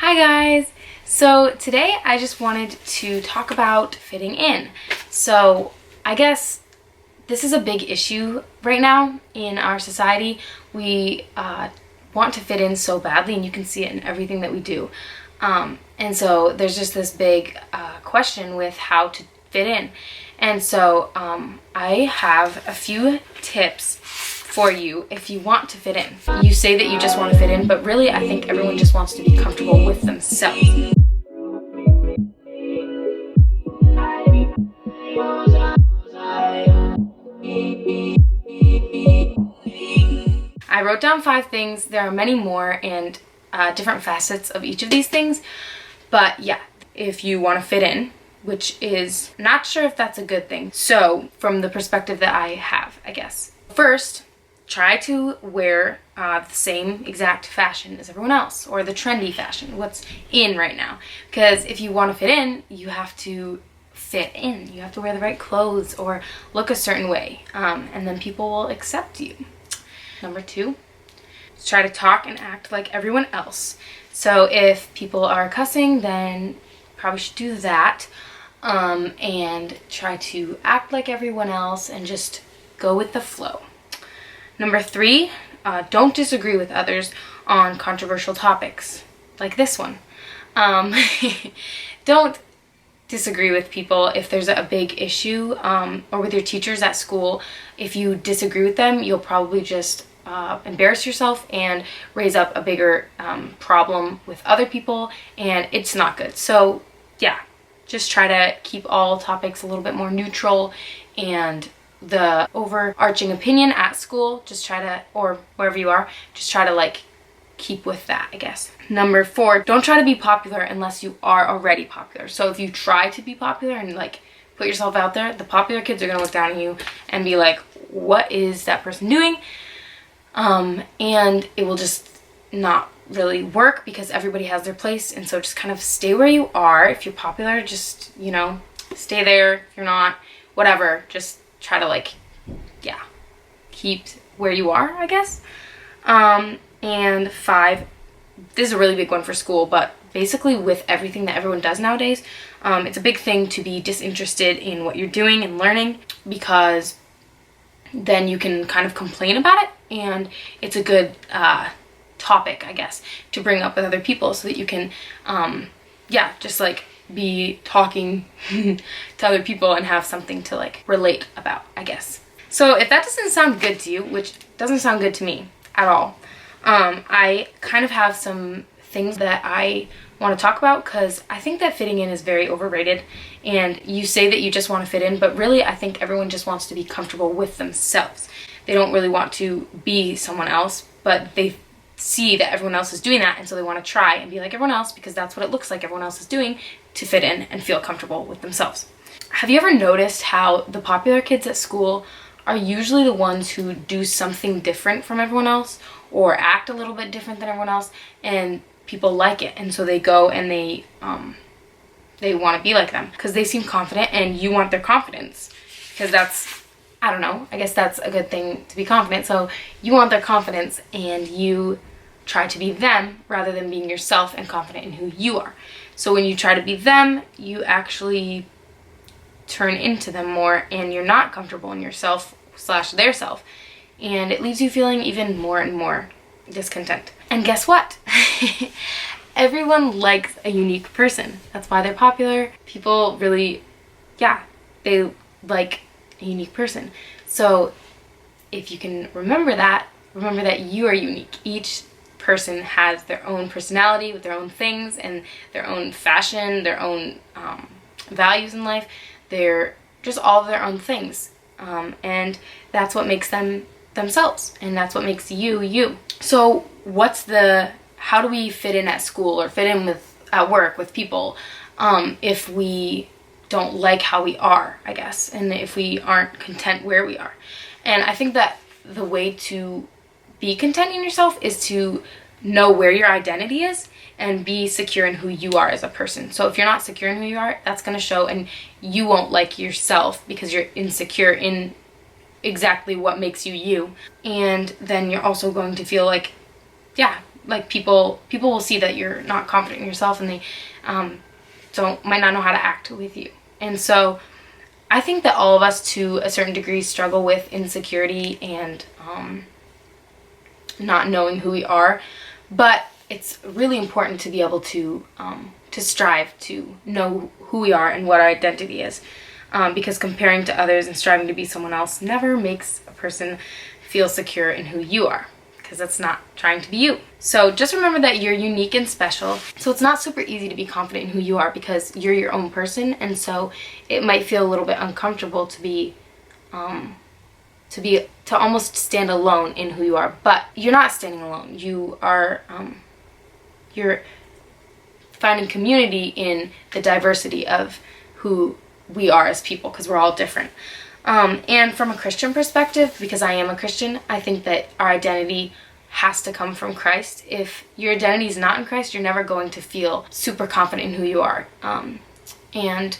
Hi guys! So today I just wanted to talk about fitting in. So I guess this is a big issue right now in our society. We want to fit in so badly, and you can see it in everything that we do. And so there's just this big question with how to fit in. And so I have a few tips for you if you want to fit in. You say that you just want to fit in, but really I think everyone just wants to be comfortable with themselves. I wrote down 5 things. There are many more and different facets of each of these things. But yeah, if you want to fit in, which is not sure if that's a good thing. So from the perspective that I have, I guess. First, try to wear the same exact fashion as everyone else, or the trendy fashion, what's in right now. Because if you want to fit in, you have to fit in. You have to wear the right clothes or look a certain way, and then people will accept you. Number 2, try to talk and act like everyone else. So if people are cussing, then probably should do that, and try to act like everyone else and just go with the flow. Number 3, don't disagree with others on controversial topics, like this one. Don't disagree with people if there's a big issue, or with your teachers at school. If you disagree with them, you'll probably just embarrass yourself and raise up a bigger problem with other people, and it's not good. So yeah, just try to keep all topics a little bit more neutral, and the overarching opinion at school, just try to, or wherever you are, just try to like keep with that, I guess. Number 4, don't try to be popular unless you are already popular. So if you try to be popular and like put yourself out there, the popular kids are gonna look down at you and be like, what is that person doing? And it will just not really work because everybody has their place. And so just kind of stay where you are. If you're popular, just, you know, stay there. If you're not, whatever, just try to like, yeah, keep where you are, I guess. And 5, this is a really big one for school, but basically with everything that everyone does nowadays, it's a big thing to be disinterested in what you're doing and learning, because then you can kind of complain about it, and it's a good topic, I guess, to bring up with other people so that you can, yeah, just like be talking to other people and have something to like relate about, I guess. So if that doesn't sound good to you, which doesn't sound good to me at all, I kind of have some things that I want to talk about, because I think that fitting in is very overrated. And you say that you just want to fit in, but really I think everyone just wants to be comfortable with themselves. They don't really want to be someone else, but they see that everyone else is doing that, and so they want to try and be like everyone else, because that's what it looks like everyone else is doing, to fit in and feel comfortable with themselves. Have you ever noticed how the popular kids at school are usually the ones who do something different from everyone else, or act a little bit different than everyone else, and people like it, and so they go and they want to be like them because they seem confident, and you want their confidence, because that's, I don't know, I guess that's a good thing to be confident. So you want their confidence, and you try to be them rather than being yourself and confident in who you are. So when you try to be them, you actually turn into them more, and you're not comfortable in yourself / their self, and it leaves you feeling even more and more discontent. And guess what? Everyone likes a unique person. That's why they're popular. People really, yeah, they like a unique person. So if you can remember that you are unique. Each person has their own personality with their own things and their own fashion, their own values in life. They're just all of their own things, and that's what makes them themselves, and that's what makes you you. So how do we fit in at school, or fit in at work with people, if we don't like how we are, I guess, and if we aren't content where we are? And I think that the way to be content in yourself is to know where your identity is and be secure in who you are as a person. So if you're not secure in who you are, that's going to show, and you won't like yourself because you're insecure in exactly what makes you you. And then you're also going to feel like, yeah, like people will see that you're not confident in yourself, and they might not know how to act with you. And so I think that all of us to a certain degree struggle with insecurity and not knowing who we are, but it's really important to be able to strive to know who we are and what our identity is, because comparing to others and striving to be someone else never makes a person feel secure in who you are, because that's not trying to be you. So just remember that you're unique and special. So it's not super easy to be confident in who you are because you're your own person, and so it might feel a little bit uncomfortable to almost stand alone in who you are. But you're not standing alone. You are you're finding community in the diversity of who we are as people, because we're all different. And from a Christian perspective, because I am a Christian, I think that our identity has to come from Christ. If your identity is not in Christ, you're never going to feel super confident in who you are. And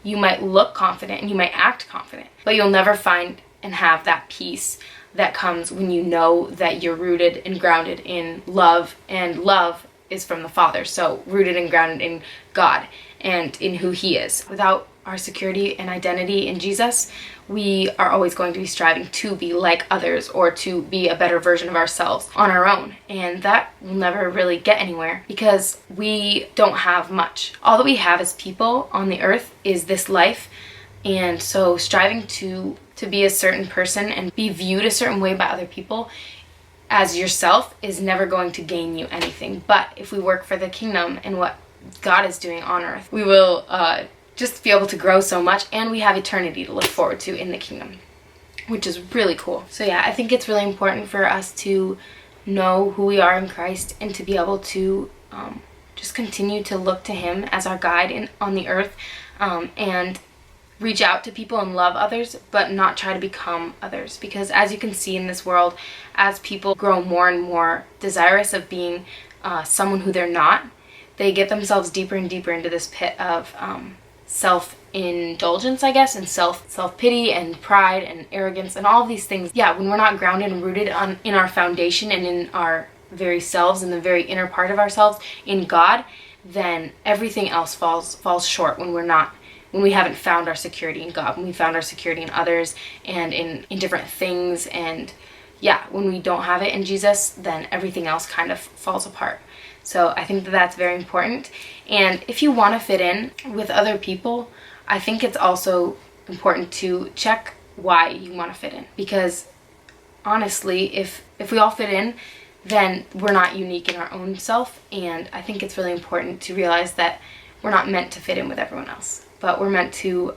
you might look confident and you might act confident, but you'll never find and have that peace that comes when you know that you're rooted and grounded in love, and love is from the Father. So rooted and grounded in God and in who He is. Without our security and identity in Jesus, we are always going to be striving to be like others or to be a better version of ourselves on our own. And that will never really get anywhere because we don't have much. All that we have as people on the earth is this life. And so striving to be a certain person and be viewed a certain way by other people as yourself is never going to gain you anything. But if we work for the kingdom and what God is doing on earth, we will just be able to grow so much, and we have eternity to look forward to in the kingdom, which is really cool. So yeah, I think it's really important for us to know who we are in Christ and to be able to just continue to look to Him as our guide on the earth, and reach out to people and love others, but not try to become others. Because as you can see in this world, as people grow more and more desirous of being someone who they're not, they get themselves deeper and deeper into this pit of self-indulgence, I guess, and self-pity and pride and arrogance and all of these things. Yeah, when we're not grounded and rooted in our foundation and in our very selves, in the very inner part of ourselves, in God, then everything else falls short when we haven't found our security in God, when we found our security in others and in different things. And yeah, when we don't have it in Jesus, then everything else kind of falls apart. So I think that that's very important. And if you want to fit in with other people, I think it's also important to check why you want to fit in. Because honestly, if we all fit in, then we're not unique in our own self. And I think it's really important to realize that we're not meant to fit in with everyone else, but we're meant to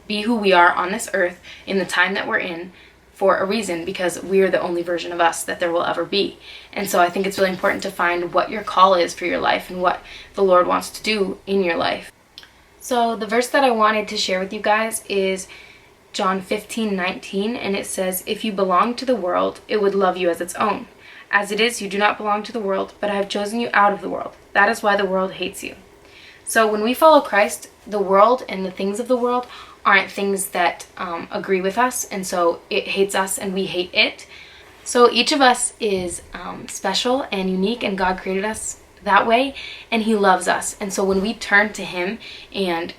be who we are on this earth in the time that we're in, for a reason, because we are the only version of us that there will ever be. And so I think it's really important to find what your call is for your life and what the Lord wants to do in your life. So the verse that I wanted to share with you guys is John 15:19, and it says, "If you belong to the world, it would love you as its own. As it is, you do not belong to the world, but I have chosen you out of the world. That is why the world hates you." So when we follow Christ, the world and the things of the world aren't things that agree with us, and so it hates us and we hate it. So each of us is special and unique, and God created us that way, and He loves us. And so when we turn to Him and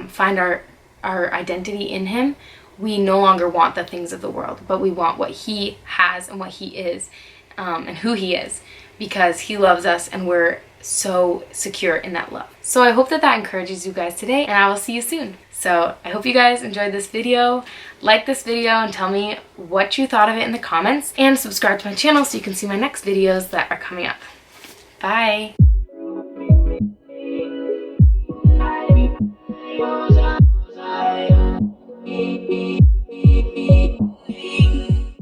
find our identity in Him, we no longer want the things of the world, but we want what He has and what He is, and who He is, because He loves us and we're so secure in that love. So I hope that encourages you guys today, and I will see you soon. So I hope you guys enjoyed this video. Like this video and tell me what you thought of it in the comments, and subscribe to my channel so you can see my next videos that are coming up. Bye!